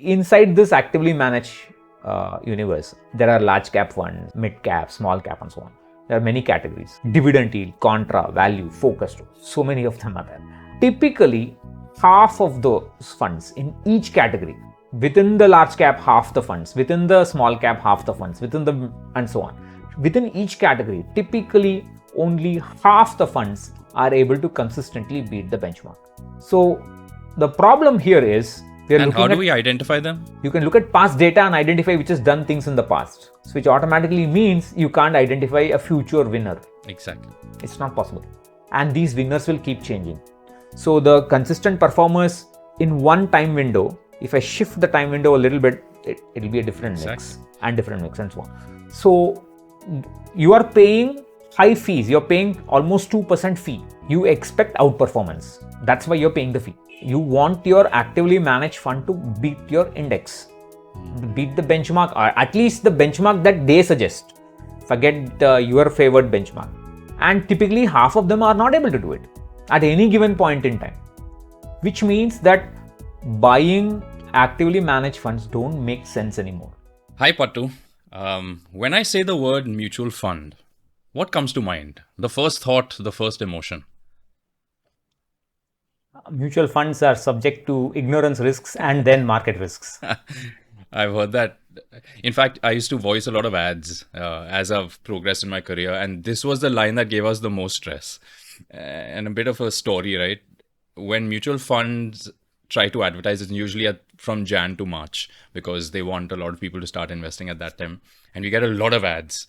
inside this actively managed universe, there are large cap funds, mid cap, small cap, and so on. There are many categories: dividend yield, contra, value, focused. So many of them are there. Typically, half of those funds in each category, within the large cap, half the funds, within the small cap, half the funds, within the, and so on. Within each category, typically only half the funds are able to consistently beat the benchmark. So the problem here is, and how do we identify them? You can look at past data and identify which has done things in the past, which automatically means you can't identify a future winner. Exactly. It's not possible. And these winners will keep changing. So the consistent performers in one time window, if I shift the time window a little bit, it'll be a different mix and different mix and so on. So you are paying high fees. You're paying almost 2% fee. You expect outperformance. That's why you're paying the fee. You want your actively managed fund to beat your index, beat the benchmark, or at least the benchmark that they suggest. Forget your favored benchmark. And typically half of them are not able to do it at any given point in time, which means that buying actively managed funds don't make sense anymore. Hi Pattu. When I say the word mutual fund, what comes to mind? The first thought, the first emotion? Mutual funds are subject to ignorance risks and then market risks. I've heard that. In fact, I used to voice a lot of ads as I've progressed in my career. And this was the line that gave us the most stress. And a bit of a story, right? When mutual funds try to advertise, it's usually from Jan to March because they want a lot of people to start investing at that time. And we get a lot of ads.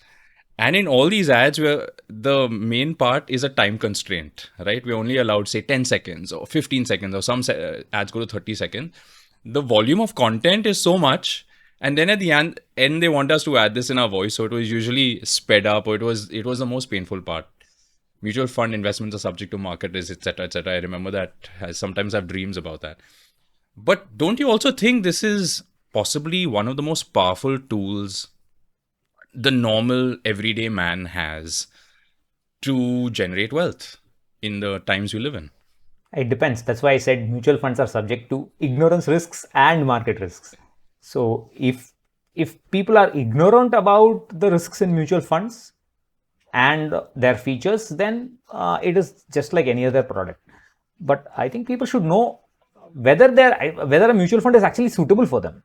And in all these ads, the main part is a time constraint, right? We're only allowed, say, 10 seconds or 15 seconds, or some ads go to 30 seconds. The volume of content is so much. And then at the end, they want us to add this in our voice. So it was usually sped up, or it was the most painful part. Mutual fund investments are subject to market risk, etc., etc. I remember that. I sometimes have dreams about that. But don't you also think this is possibly one of the most powerful tools the normal everyday man has to generate wealth in the times we live in? It depends. That's why I said mutual funds are subject to ignorance risks and market risks. So if people are ignorant about the risks in mutual funds and their features, then it is just like any other product. But I think people should know whether a mutual fund is actually suitable for them.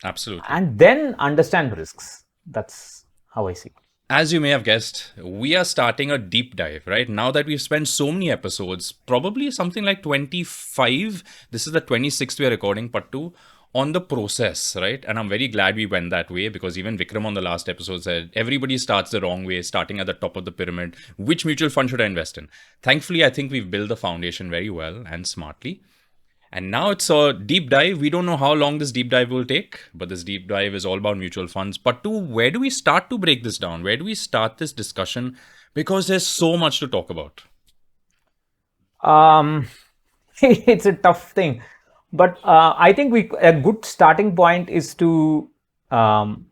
Absolutely. And then understand risks. That's how I see it. As you may have guessed, we are starting a deep dive, right? Now that we've spent so many episodes, probably something like 25, this is the 26th we are recording, Pattu, on the process, right? And I'm very glad we went that way because even Vikram on the last episode said, everybody starts the wrong way, starting at the top of the pyramid. Which mutual fund should I invest in? Thankfully, I think we've built the foundation very well and smartly. And now it's a deep dive. We don't know how long this deep dive will take, but this deep dive is all about mutual funds. But where do we start to break this down? Where do we start this discussion? Because there's so much to talk about. It's a tough thing. But I think a good starting point is to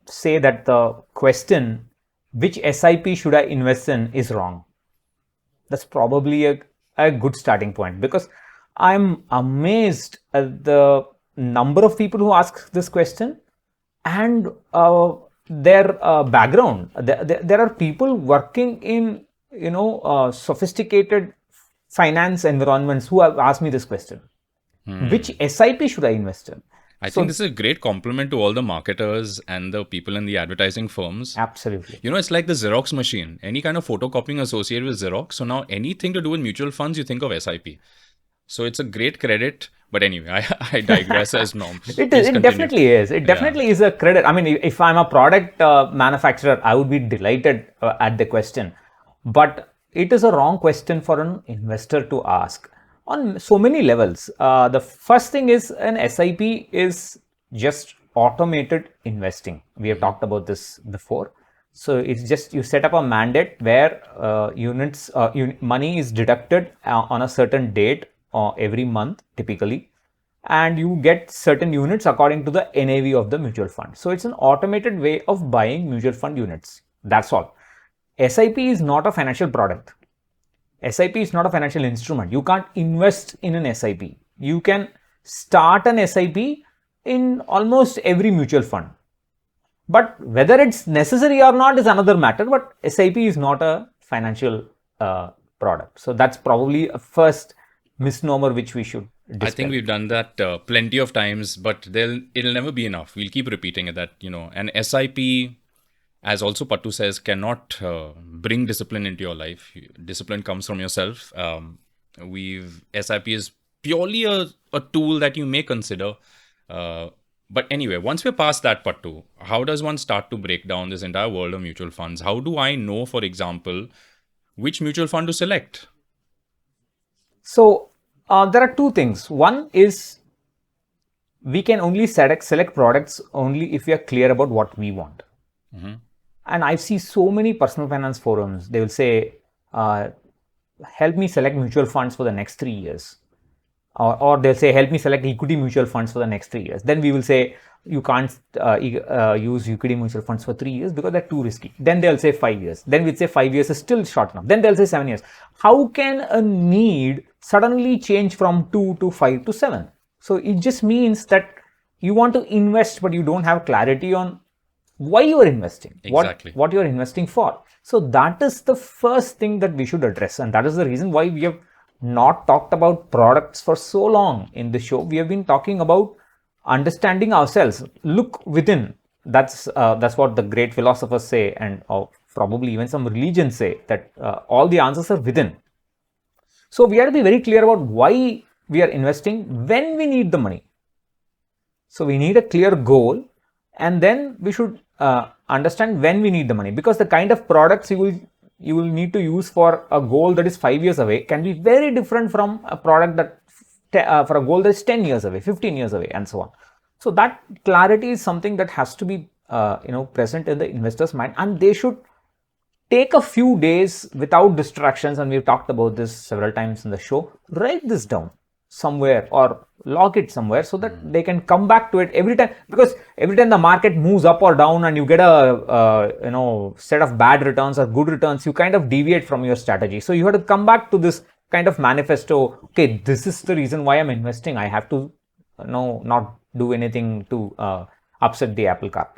say that the question, which SIP should I invest in, is wrong. That's probably a good starting point, because I'm amazed at the number of people who ask this question and their background. There are people working in sophisticated finance environments who have asked me this question. Which SIP should I invest in? I think this is a great compliment to all the marketers and the people in the advertising firms. Absolutely. It's like the Xerox machine. Any kind of photocopying associated with Xerox. So now anything to do with mutual funds, you think of SIP. So it's a great credit. But anyway, I digress as norm. It definitely is. It definitely is a credit. I mean, if I'm a product manufacturer, I would be delighted at the question. But it is a wrong question for an investor to ask on so many levels. The first thing is, an SIP is just automated investing. We have talked about this before. So it's just you set up a mandate where money is deducted on a certain date every month typically, and you get certain units according to the NAV of the mutual fund. So it's an automated way of buying mutual fund units. That's all. SIP is not a financial product. SIP is not a financial instrument. You can't invest in an SIP. You can start an SIP in almost every mutual fund. But whether it's necessary or not is another matter. But SIP is not a financial product. So that's probably a first misnomer which we should dispel. I think we've done that plenty of times, but it'll never be enough. We'll keep repeating it that, an SIP, as also Pattu says, cannot bring discipline into your life. Discipline comes from yourself. SIP is purely a tool that you may consider. But anyway, once we're past that, Pattu, how does one start to break down this entire world of mutual funds? How do I know, for example, which mutual fund to select? So there are two things. One is we can only select products only if we are clear about what we want. Mm-hmm. And I see so many personal finance forums. They will say, help me select mutual funds for the next 3 years. Or they'll say, help me select equity mutual funds for the next 3 years. Then we will say, you can't use equity mutual funds for 3 years because they're too risky. Then they'll say 5 years. Then we'd say 5 years is still short enough. Then they'll say 7 years. How can a need suddenly change from 2 to 5 to 7? So it just means that you want to invest, but you don't have clarity on why you are investing, exactly. what you are investing for. So that is the first thing that we should address. And that is the reason why we have not talked about products for so long in the show. We have been talking about understanding ourselves. Look within. That's what the great philosophers say, and probably even some religions say, that all the answers are within. So we have to be very clear about why we are investing, when we need the money. So we need a clear goal, and then we should understand when we need the money, because the kind of products you will need to use for a goal that is 5 years away can be very different from a product that for a goal that is 10 years away, 15 years away, and so on. So that clarity is something that has to be present in the investor's mind, and they should take a few days without distractions. And we've talked about this several times in the show. Write this down somewhere or log it somewhere so that they can come back to it every time, because every time the market moves up or down and you get a set of bad returns or good returns, you kind of deviate from your strategy. So you have to come back to this kind of manifesto. Okay, this is the reason why I'm investing. I have to not do anything to upset the apple cart.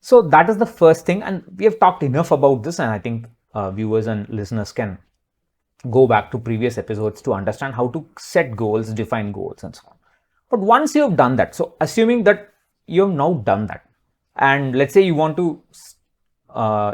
So that is the first thing, and we have talked enough about this, and I think viewers and listeners can go back to previous episodes to understand how to set goals, define goals, and so on. But once you have done that, so assuming that you have now done that, and let's say you want to,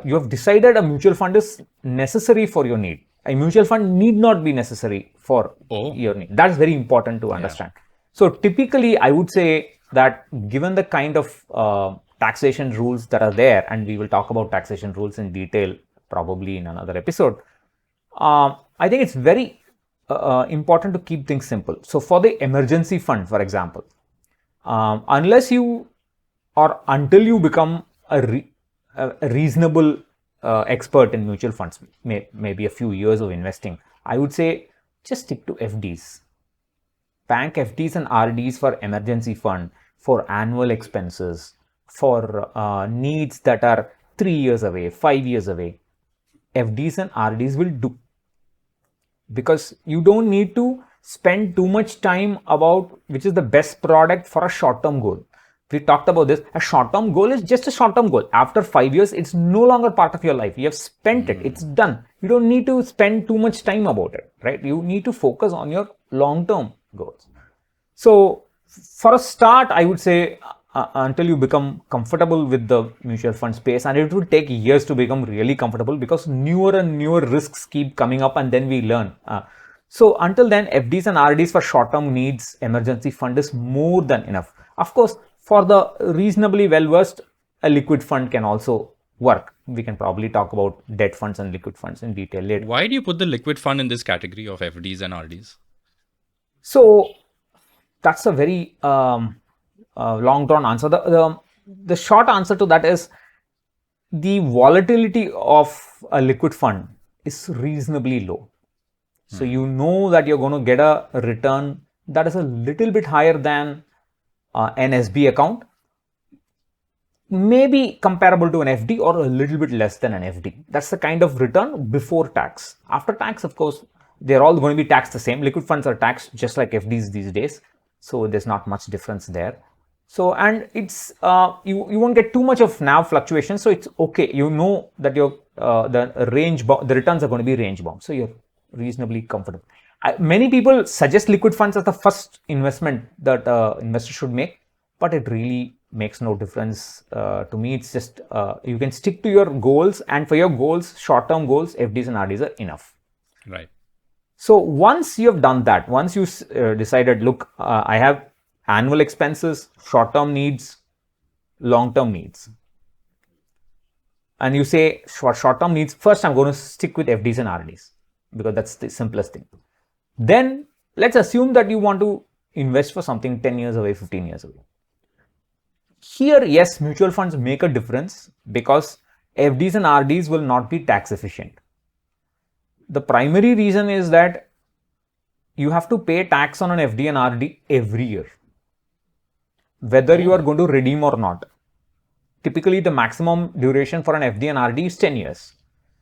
you have decided a mutual fund is necessary for your need. A mutual fund need not be necessary for your need. That's very important to understand. Yeah. So typically, I would say that given the kind of taxation rules that are there, and we will talk about taxation rules in detail probably in another episode, I think it's very important to keep things simple. So for the emergency fund, for example, unless you or until you become a reasonable expert in mutual funds, maybe a few years of investing, I would say just stick to FDs. Bank FDs and RDs for emergency fund, for annual expenses, for needs that are 3 years away, 5 years away. FDs and RDs will do, because you don't need to spend too much time about which is the best product for a short-term goal. We talked about this. A short-term goal is just a short-term goal. After 5 years, it's no longer part of your life. You have spent it. It's done. You don't need to spend too much time about it, right? You need to focus on your long-term goals. So for a start, I would say until you become comfortable with the mutual fund space, and it will take years to become really comfortable because newer and newer risks keep coming up, and then we learn. So until then, FDs and RDs for short-term needs, emergency fund is more than enough. Of course, for the reasonably well-versed, a liquid fund can also work. We can probably talk about debt funds and liquid funds in detail later. Why do you put the liquid fund in this category of FDs and RDs? So that's a very long-drawn answer. The short answer to that is the volatility of a liquid fund is reasonably low. So you know that you're going to get a return that is a little bit higher than an SB account, maybe comparable to an FD, or a little bit less than an FD. That's the kind of return before tax. After tax, of course, they're all going to be taxed the same. Liquid funds are taxed just like FDs these days. So there's not much difference there. So, and it's you won't get too much of NAV fluctuation, so it's okay. You know that your the returns are going to be range bound, so you're reasonably comfortable. Many people suggest liquid funds as the first investment that investor should make, but it really makes no difference to me. It's just you can stick to your goals, and for your goals, short-term goals, FDs and RDs are enough. Right. So once you have done that, once you decided, look, I have annual expenses, short-term needs, long-term needs, and you say for short-term needs, first I'm going to stick with FDs and RDs because that's the simplest thing. Then let's assume that you want to invest for something 10 years away, 15 years away. Here, yes, mutual funds make a difference because FDs and RDs will not be tax efficient. The primary reason is that you have to pay tax on an FD and RD every year, whether you are going to redeem or not. Typically, the maximum duration for an FD and RD is 10 years.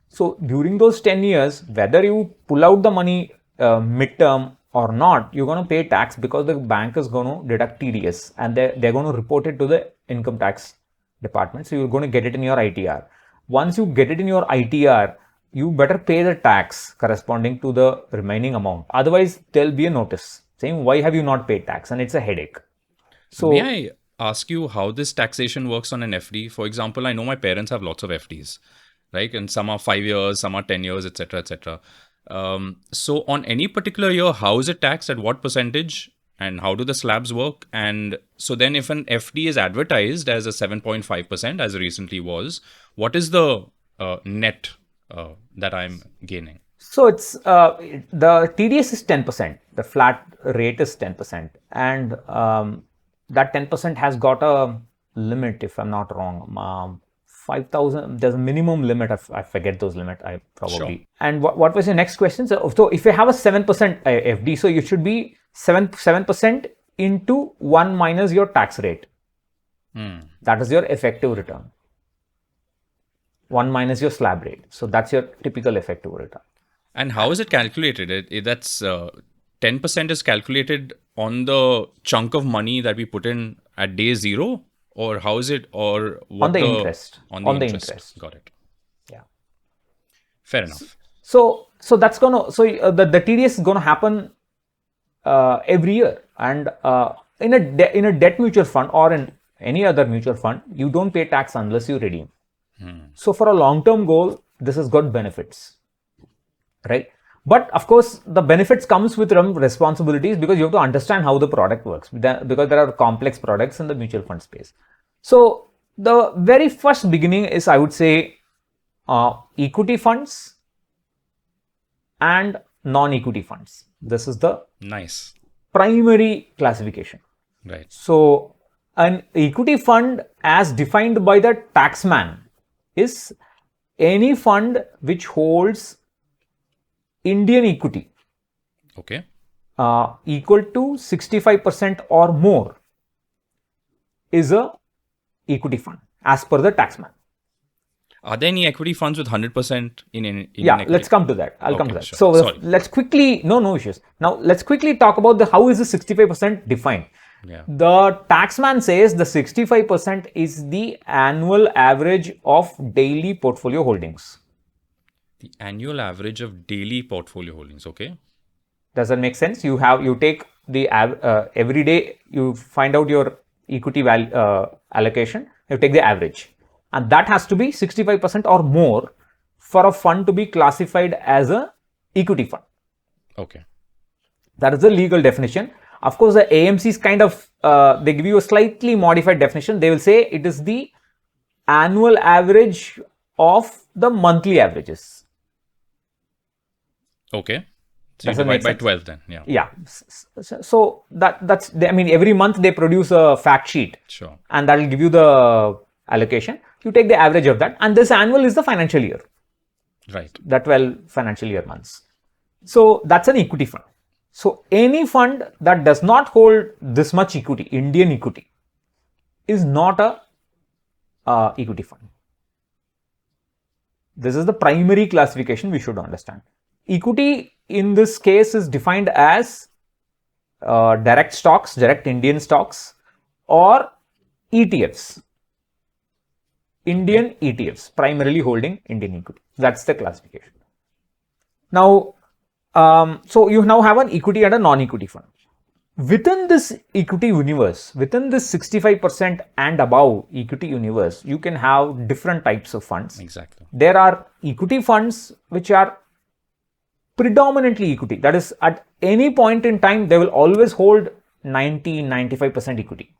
So, during those 10 years, whether you pull out the money midterm or not, you're going to pay tax because the bank is going to deduct TDS and they're going to report it to the income tax department. So, you're going to get it in your ITR. Once you get it in your ITR, you better pay the tax corresponding to the remaining amount. Otherwise, there'll be a notice saying, why have you not paid tax? And it's a headache. So, may I ask you how this taxation works on an FD? For example, I know my parents have lots of FDs, right? And some are 5 years, some are 10 years, etc., etc. So on any particular year, how is it taxed, at what percentage, and how do the slabs work? And so then if an FD is advertised as a 7.5%, as recently was, what is the net that I'm gaining? So it's the TDS is 10%, the flat rate is 10%, and that 10% has got a limit, if I'm not wrong. 5,000, there's a minimum limit. I forget those limit. I probably. Sure. And what was your next question? So if you have a 7% FD, so you should be 7% into 1 minus your tax rate. That is your effective return. 1 minus your slab rate. So that's your typical effective return. And how is it calculated? That's 10% is calculated on the chunk of money that we put in at day zero? Or how is it? Or what on the interest? On the interest. Got it. Yeah. Fair enough. So that's gonna. So the TDS is gonna happen every year, and in a debt mutual fund or in any other mutual fund, you don't pay tax unless you redeem. So for a long-term goal, this has got benefits, right? But of course, the benefits comes with responsibilities because you have to understand how the product works, because there are complex products in the mutual fund space. So the very first beginning is, I would say, equity funds and non-equity funds. This is the primary classification. Right. So an equity fund, as defined by the taxman, is any fund which holds Indian equity, okay, equal to 65% or more, is a equity fund as per the taxman. Are there any equity funds with 100% in yeah, equity? Let's come to that. I'll come to that. Sure. So let's quickly, no issues. Now let's quickly talk about how is the 65% defined. Yeah. The taxman says the 65% is the annual average of daily portfolio holdings. The annual average of daily portfolio holdings, okay. Does that make sense? You take the every day you find out your equity value allocation. You take the average, and that has to be 65% or more for a fund to be classified as a equity fund. Okay. That is the legal definition. Of course, the AMCs kind of they give you a slightly modified definition. They will say it is the annual average of the monthly averages. Okay. So you divide by 12 then. Yeah. Yeah. So that's, I mean, every month they produce a fact sheet. Sure. And that will give you the allocation. You take the average of that, and this annual is the financial year. Right. The 12 financial year months. So that's an equity fund. So any fund that does not hold this much equity, Indian equity, is not a equity fund. This is the primary classification we should understand. Equity in this case is defined as direct stocks, direct Indian stocks, or ETFs, Indian ETFs, primarily holding Indian equity. That's the classification. Now, so you now have an equity and a non-equity fund. Within this equity universe, within this 65% and above equity universe, you can have different types of funds. Exactly. There are equity funds which are predominantly equity. That is, at any point in time, they will always hold 90-95% equity.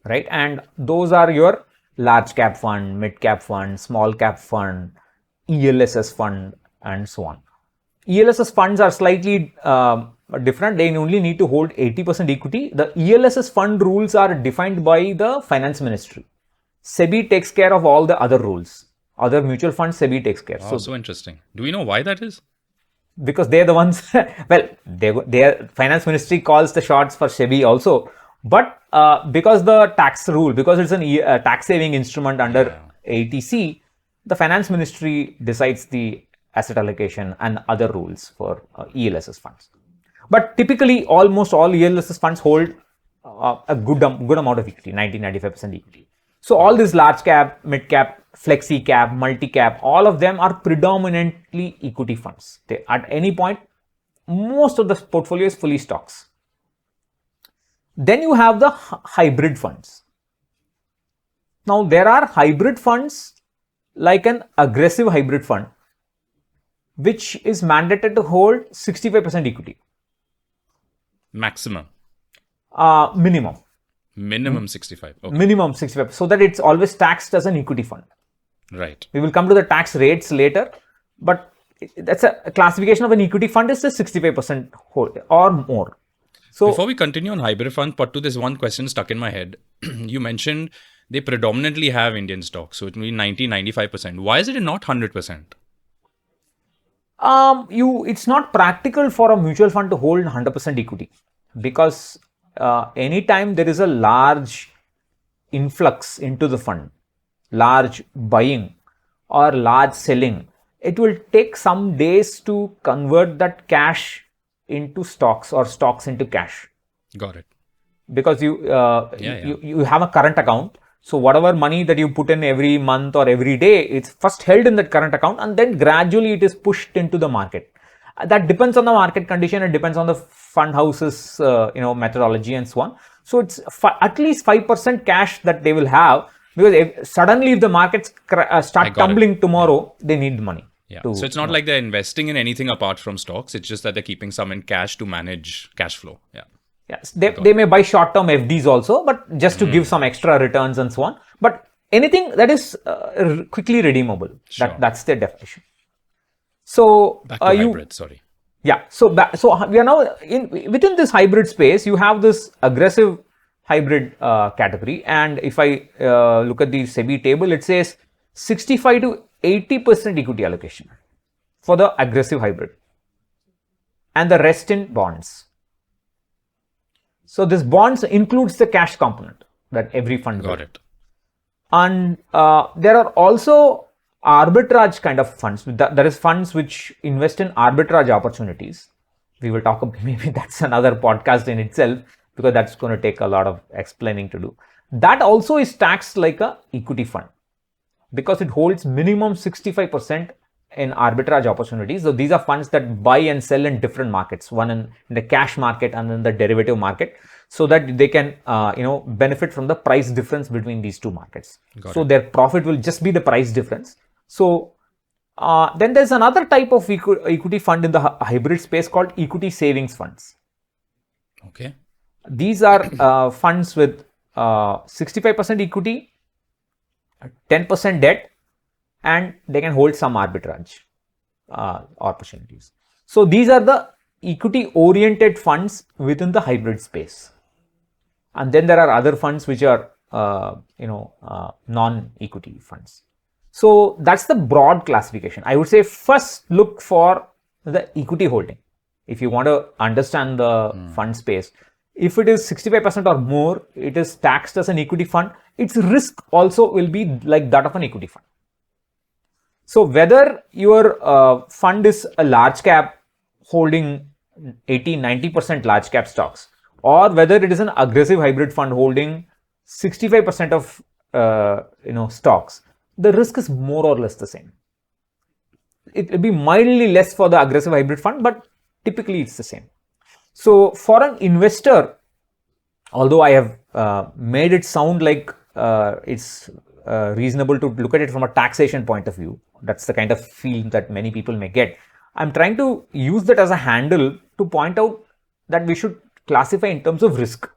Right? And those are your large cap fund, mid cap fund, small cap fund, ELSS fund, and so on. ELSS funds are slightly different. They only need to hold 80% equity. The ELSS fund rules are defined by the finance ministry. SEBI takes care of all the other rules. Other mutual funds, SEBI takes care. Wow, so interesting. Do we know why that is? Because they're the ones, well, their finance ministry calls the shots for SEBI also. But because the tax rule, because it's a tax saving instrument under ATC, the finance ministry decides the asset allocation and other rules for ELSS funds. But typically, almost all ELSS funds hold a good amount of equity, 90-95% equity. So all these large cap, mid cap, flexi cap, multi cap, all of them are predominantly equity funds. At any point, most of the portfolio is fully stocks. Then you have the hybrid funds. Now there are hybrid funds like an aggressive hybrid fund, which is mandated to hold 65% equity. Maximum. Minimum. Minimum 65. Okay. Minimum 65. So that it's always taxed as an equity fund. Right. We will come to the tax rates later, but that's a classification of an equity fund is a 65% hold or more. So before we continue on hybrid fund, Pattu, there's one question stuck in my head. You mentioned they predominantly have Indian stocks, so it will be 90-95%. Why is it not 100%? It's not practical for a mutual fund to hold 100% equity, because anytime there is a large influx into the fund, large buying or large selling, it will take some days to convert that cash into stocks or stocks into cash. Got it. Because you have a current account. So whatever money that you put in every month or every day, it's first held in that current account and then gradually it is pushed into the market. That depends on the market condition. It depends on the fund house's methodology and so on. So it's at least 5% cash that they will have, because if the markets start tumbling tomorrow, they need money. Yeah. So it's not like they're investing in anything apart from stocks. It's just that they're keeping some in cash to manage cash flow. Yeah. Yes, they may buy short-term FDs also, but just to give some extra returns and so on. But anything that is quickly redeemable, Sure. that's their definition. So back to hybrid, sorry. Yeah. So we are now within this hybrid space. You have this aggressive hybrid category, and if I look at the SEBI table, it says 65 to 80% equity allocation for the aggressive hybrid, and the rest in bonds. So this bonds includes the cash component that every fund got will. it. And there are also arbitrage kind of funds. There is funds which invest in arbitrage opportunities. We will talk about, maybe that's another podcast in itself, because that's going to take a lot of explaining to do. That also is taxed like a equity fund, because it holds minimum 65% in arbitrage opportunities. So these are funds that buy and sell in different markets, one in the cash market and in the derivative market, so that they can benefit from the price difference between these two markets. So their profit will just be the price difference. So then there's another type of equity fund in the hybrid space called equity savings funds. Okay. These are funds with 65% equity, 10% debt, and they can hold some arbitrage opportunities. So these are the equity oriented funds within the hybrid space. And then there are other funds which are non-equity funds. So that's the broad classification. I would say first look for the equity holding. If you want to understand the fund space, if it is 65% or more, it is taxed as an equity fund. Its risk also will be like that of an equity fund. So whether your fund is a large cap holding 80-90% large cap stocks, or whether it is an aggressive hybrid fund holding 65% of stocks, the risk is more or less the same. It will be mildly less for the aggressive hybrid fund, but typically it's the same. So for an investor, although I have made it sound like it's reasonable to look at it from a taxation point of view, that's the kind of feel that many people may get. I'm trying to use that as a handle to point out that we should classify in terms of risk.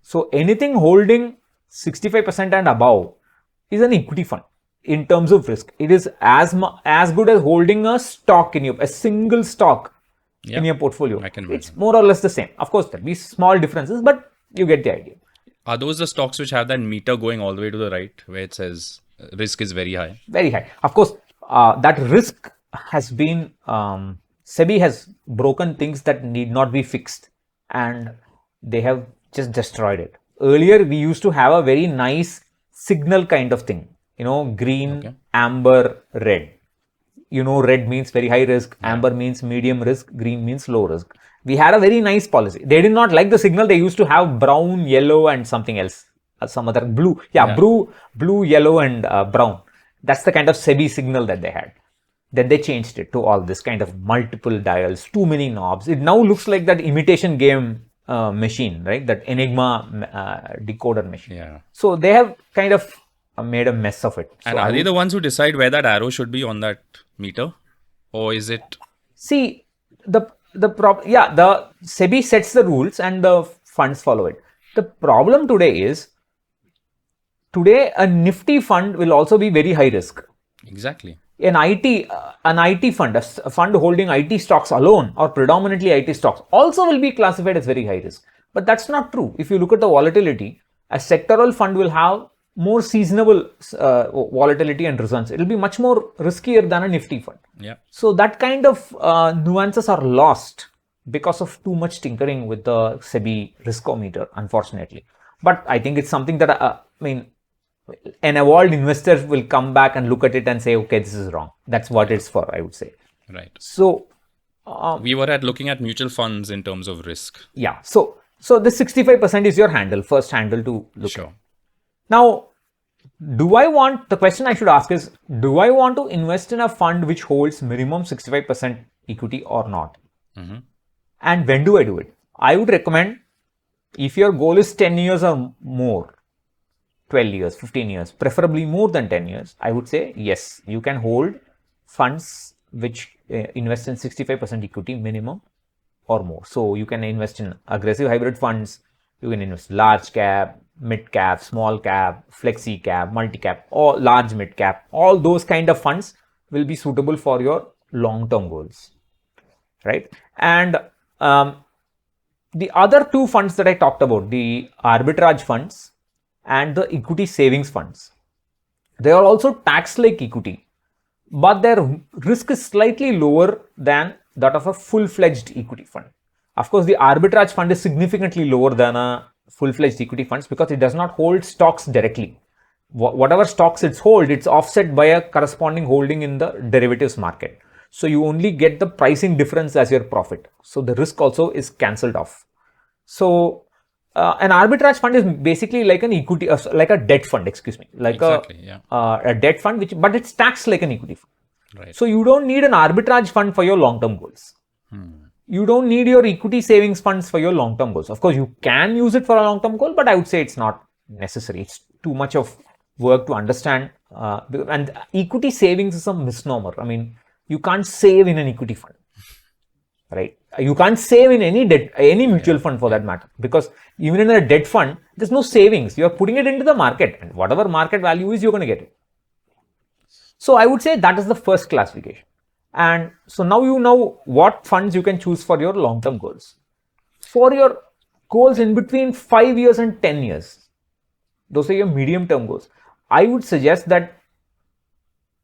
So anything holding 65% and above is an equity fund in terms of risk. It is as good as holding a stock in a single stock in your portfolio. It's more or less the same. Of course, there'll be small differences, but you get the idea. Are those the stocks which have that meter going all the way to the right, where it says risk is very high? Very high. Of course, that risk has been, SEBI has broken things that need not be fixed, and they have just destroyed it. Earlier, we used to have a very nice signal kind of thing, green, amber, red. Red means very high risk, amber means medium risk, green means low risk. We had a very nice policy. They did not like the signal. They used to have brown, yellow, and something else, some other blue. Blue, yellow, and brown. That's the kind of SEBI signal that they had. Then they changed it to all this kind of multiple dials, too many knobs. It now looks like that imitation game machine, right? That Enigma decoder machine. Yeah. So they have kind of made a mess of it. And are they the ones who decide where that arrow should be on that meter? Or is it? See, the SEBI sets the rules and the funds follow it. The problem today is, a Nifty fund will also be very high risk. Exactly. An IT fund, a fund holding IT stocks alone or predominantly IT stocks also will be classified as very high risk. But that's not true. If you look at the volatility, a sectoral fund will have more seasonable volatility and results. It will be much more riskier than a Nifty fund. Yeah. So that kind of nuances are lost because of too much tinkering with the SEBI riskometer, unfortunately. But I think it's something that, an evolved investor will come back and look at it and say, okay, this is wrong. That's what it's for, I would say. Right. So we were looking at mutual funds in terms of risk. Yeah. So the 65% is your first handle to look at. Now, the question I should ask is, do I want to invest in a fund which holds minimum 65% equity or not? Mm-hmm. And when do I do it? I would recommend, if your goal is 10 years or more, 12 years, 15 years, preferably more than 10 years, I would say, yes, you can hold funds which invest in 65% equity minimum or more. So you can invest in aggressive hybrid funds, you can invest large cap, mid cap, small cap, flexi cap, multi cap, or large mid cap. All those kind of funds will be suitable for your long-term goals, right? And the other two funds that I talked about, the arbitrage funds and the equity savings funds, they are also taxed like equity, but their risk is slightly lower than that of a full-fledged equity fund. Of course, the arbitrage fund is significantly lower than a full-fledged equity funds because it does not hold stocks directly. Whatever stocks it's offset by a corresponding holding in the derivatives market. So you only get the pricing difference as your profit. So the risk also is cancelled off. So an arbitrage fund is basically like an equity, like a debt fund, a debt fund, but it's taxed like an equity fund. Right. So you don't need an arbitrage fund for your long-term goals. You don't need your equity savings funds for your long-term goals. Of course, you can use it for a long-term goal, but I would say it's not necessary. It's too much of work to understand. And equity savings is a misnomer. You can't save in an equity fund, right? You can't save in any debt, any mutual fund for that matter, because even in a debt fund, there's no savings. You are putting it into the market, and whatever market value is, you're going to get it. So I would say that is the first classification. And so now you know what funds you can choose for your long-term goals. For your goals in between 5 years and 10 years, those are your medium-term goals. I would suggest that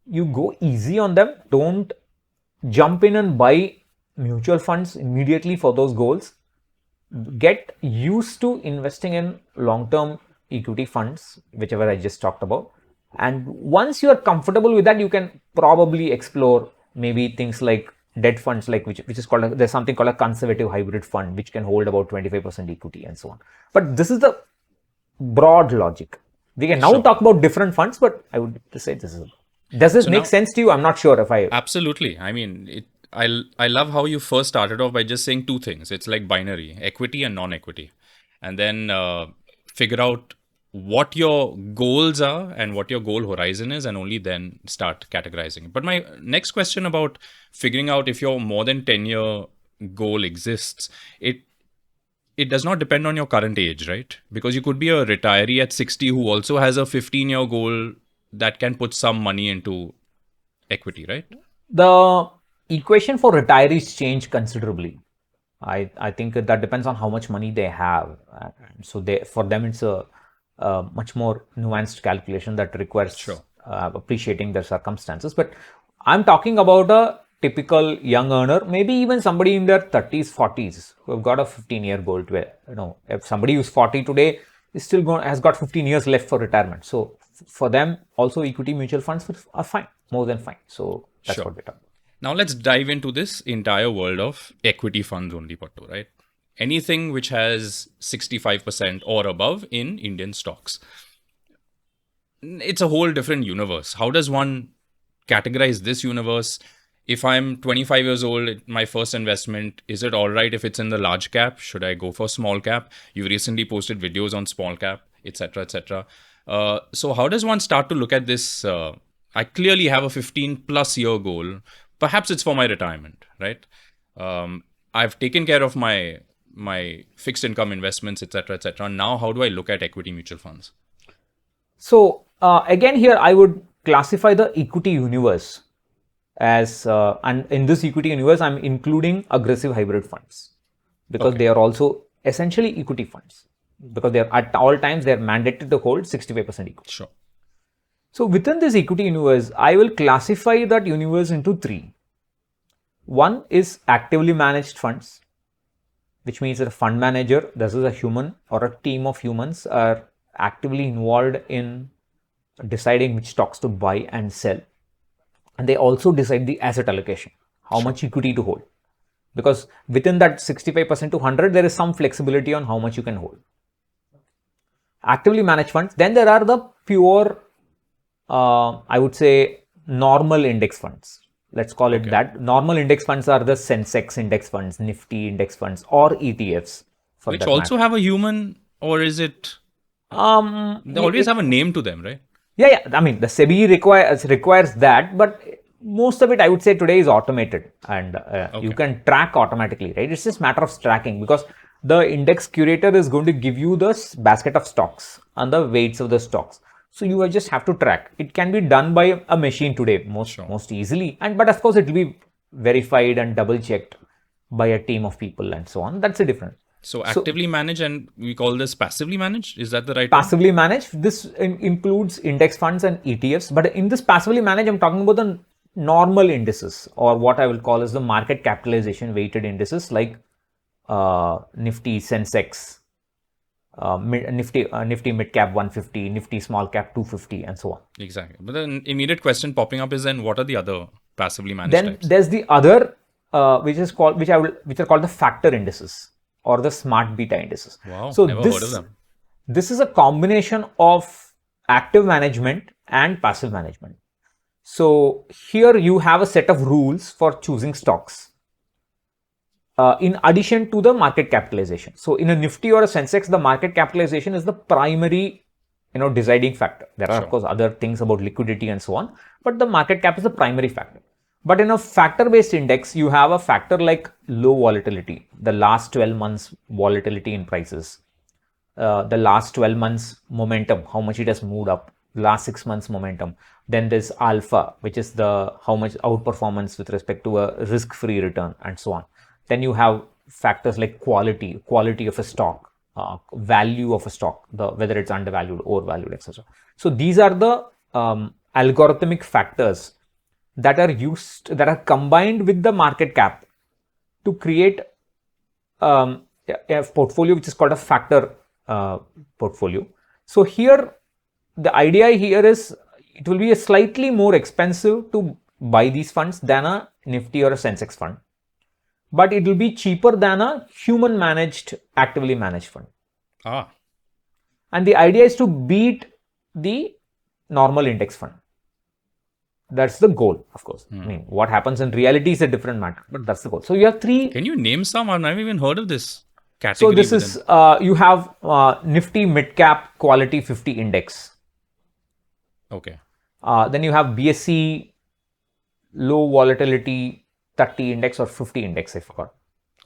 you go easy on them. Don't jump in and buy mutual funds immediately for those goals. Get used to investing in long-term equity funds, whichever I just talked about. And once you are comfortable with that, you can probably explore maybe things like debt funds, like which is called, there's something called a conservative hybrid fund, which can hold about 25% equity and so on. But this is the broad logic. We can now talk about different funds, but I would say this is. Does this make sense to you? I'm not sure if I. Absolutely. I mean, I love how you first started off by just saying two things. It's like binary, equity and non-equity, and then figure out what your goals are and what your goal horizon is, and only then start categorizing. But my next question about figuring out if your more than 10-year goal exists, it does not depend on your current age, right? Because you could be a retiree at 60 who also has a 15-year goal that can put some money into equity, right? The equation for retirees change considerably. I think that depends on how much money they have. So for them, it's a much more nuanced calculation that requires appreciating their circumstances. But I'm talking about a typical young earner, maybe even somebody in their 30s, 40s who have got a 15-year goal. If somebody who's 40 today is still has got 15 years left for retirement. So for them, also equity mutual funds are fine, more than fine. So that's what we're talking about. Now let's dive into this entire world of equity funds only, Pattu, right? Anything which has 65% or above in Indian stocks. It's a whole different universe. How does one categorize this universe? If I'm 25 years old, my first investment, is it all right if it's in the large cap? Should I go for small cap? You recently posted videos on small cap, etc., etc. So how does one start to look at this? I clearly have a 15 plus year goal. Perhaps it's for my retirement, right? I've taken care of my fixed income investments, etc., etc. Now, how do I look at equity mutual funds? So again, here I would classify the equity universe as, and in this equity universe, I'm including aggressive hybrid funds because they are also essentially equity funds because they are at all times they're mandated to hold 65% equity. Sure. So within this equity universe, I will classify that universe into three. One is actively managed funds, which means that a fund manager, this is a human or a team of humans, are actively involved in deciding which stocks to buy and sell. And they also decide the asset allocation, how much equity to hold. Because within that 65% to 100, there is some flexibility on how much you can hold. Actively managed funds. Then there are the pure, I would say, normal index funds. Let's call it that. Normal index funds are the Sensex index funds, Nifty index funds, or ETFs. Which also have a human, or is it? They always have a name to them, right? Yeah. I mean, the SEBI requires that, but most of it, I would say, today is automated, and you can track automatically, right? It's just a matter of tracking because the index curator is going to give you the basket of stocks and the weights of the stocks. So you just have to track. It can be done by a machine today most easily, but of course it will be verified and double checked by a team of people and so on. That's a difference. So actively managed, and we call this passively managed. Is that the right passively managed? This includes index funds and ETFs. But in this passively managed, I'm talking about the normal indices, or what I will call as the market capitalization weighted indices like Nifty, Sensex, Nifty mid cap 150, Nifty small cap 250, and so on. Exactly. But the immediate question popping up is then what are the other passively managed then types? There's the other which are called the factor indices or the smart beta indices. Wow, so never heard of them. This is a combination of active management and passive management. So here you have a set of rules for choosing stocks in addition to the market capitalization. So in a Nifty or a Sensex, the market capitalization is the primary deciding factor. There are of course other things about liquidity and so on, but the market cap is the primary factor. But in a factor-based index, you have a factor like low volatility, the last 12 months volatility in prices, the last 12 months momentum, how much it has moved up, last 6 months momentum. Then there's alpha, which is how much outperformance with respect to a risk-free return and so on. Then you have factors like quality of a stock, value of a stock, whether it's undervalued, overvalued, etc. So these are the algorithmic factors that are combined with the market cap to create a portfolio which is called a factor portfolio. So here, the idea here is it will be a slightly more expensive to buy these funds than a Nifty or a Sensex fund, but it will be cheaper than a human managed, actively managed fund. And the idea is to beat the normal index fund. That's the goal, of course. I mean, what happens in reality is a different matter, but that's the goal. So you have three. Can you name some? I've never even heard of this So category. this is, you have Nifty Mid-Cap Quality 50 Index. Okay. Then you have BSE Low Volatility 30 Index or 50 Index, I forgot.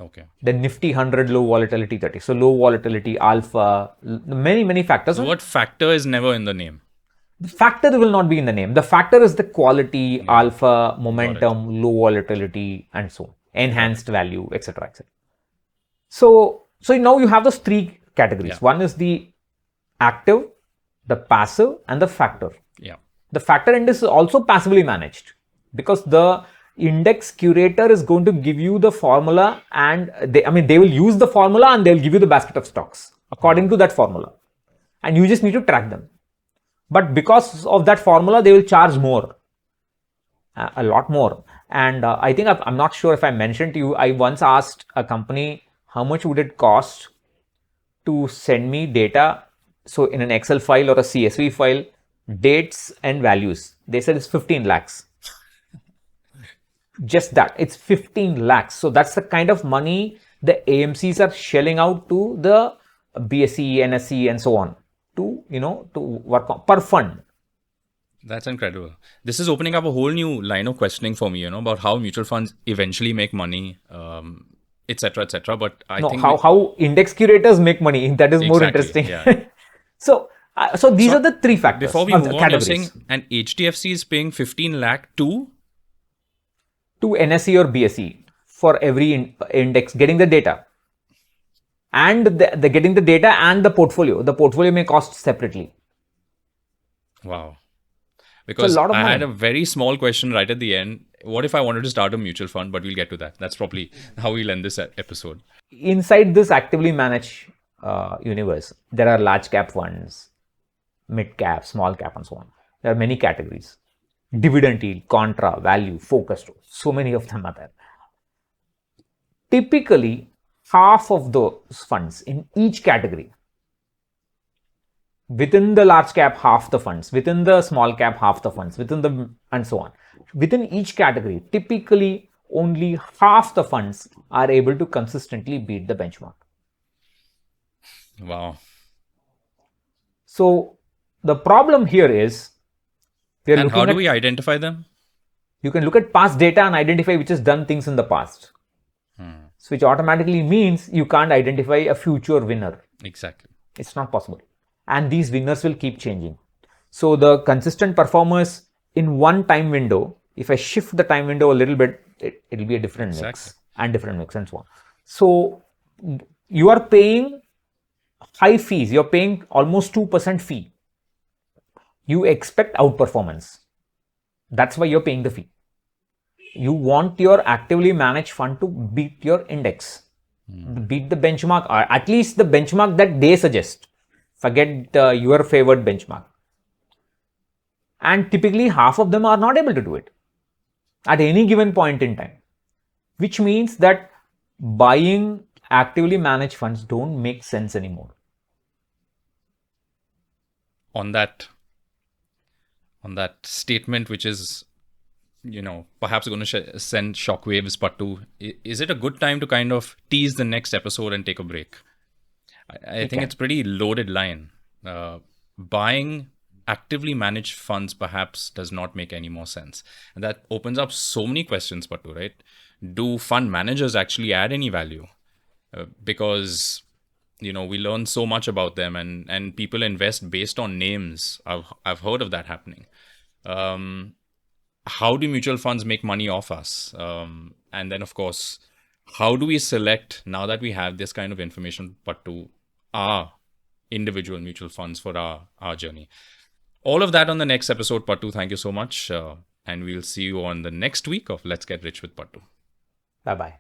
Okay. The Nifty 100 Low Volatility 30. So low volatility, alpha, many factors. The word factor is never in the name. The factor will not be in the name. The factor is the quality, alpha, momentum, low volatility, and so on. Enhanced value, etc. etc. So now you have those three categories. Yeah. One is the active, the passive, and the factor. Yeah. The factor index is also passively managed because the index curator is going to give you the formula, and they will use the formula and they'll give you the basket of stocks according to that formula, and you just need to track them. But because of that formula, they will charge more, a lot more. And I think I'm not sure if I mentioned to you, I once asked a company how much would it cost to send me data, so in an Excel file or a CSV file, dates and values. They said it's 15 lakhs. Just that, it's 15 lakhs. So that's the kind of money the AMCs are shelling out to the BSE, NSE, and so on to work on per fund. That's incredible. This is opening up a whole new line of questioning for me, about how mutual funds eventually make money, etc., etc. But I think how index curators make money, that is more interesting. Yeah. So these are the three factors. Before we move on, you're saying an HDFC is paying 15 lakh to NSE or BSE for every index, getting the data. And the getting the data and the portfolio. The portfolio may cost separately. Wow. Because a lot of I money. had a very small question right at the end. What if I wanted to start a mutual fund? But we'll get to that. That's probably how we'll end this episode. Inside this actively managed universe, there are large cap funds, mid cap, small cap, and so on. There are many categories. Dividend yield, contra, value, focused. So many of them are there. Typically, half of those funds in each category, within the large cap, half the funds, within the small cap, half the funds, and so on. Within each category, typically only half the funds are able to consistently beat the benchmark. Wow. So the problem here is, and how do we identify them? You can look at past data and identify which has done things in the past. So which automatically means you can't identify a future winner. Exactly. It's not possible. And these winners will keep changing. So the consistent performers in one time window, if I shift the time window a little bit, it'll be a different mix and different mix and so on. So you are paying high fees. You're paying almost 2% fee. You expect outperformance. That's why you're paying the fee. You want your actively managed fund to beat your index, beat the benchmark, or at least the benchmark that they suggest. Forget your favored benchmark. And typically half of them are not able to do it at any given point in time, which means that buying actively managed funds don't make sense anymore. On that statement, which is, perhaps going to send shockwaves, Pattu, is it a good time to kind of tease the next episode and take a break? I think it's pretty loaded line. Buying actively managed funds perhaps does not make any more sense. And that opens up so many questions, Pattu, right? Do fund managers actually add any value? Because, we learn so much about them and people invest based on names. I've heard of that happening. How do mutual funds make money off us? And then, of course, how do we select, now that we have this kind of information, Pattu, our individual mutual funds for our journey? All of that on the next episode, Pattu. Thank you so much. And we'll see you on the next week of Let's Get Rich with Pattu. Bye-bye.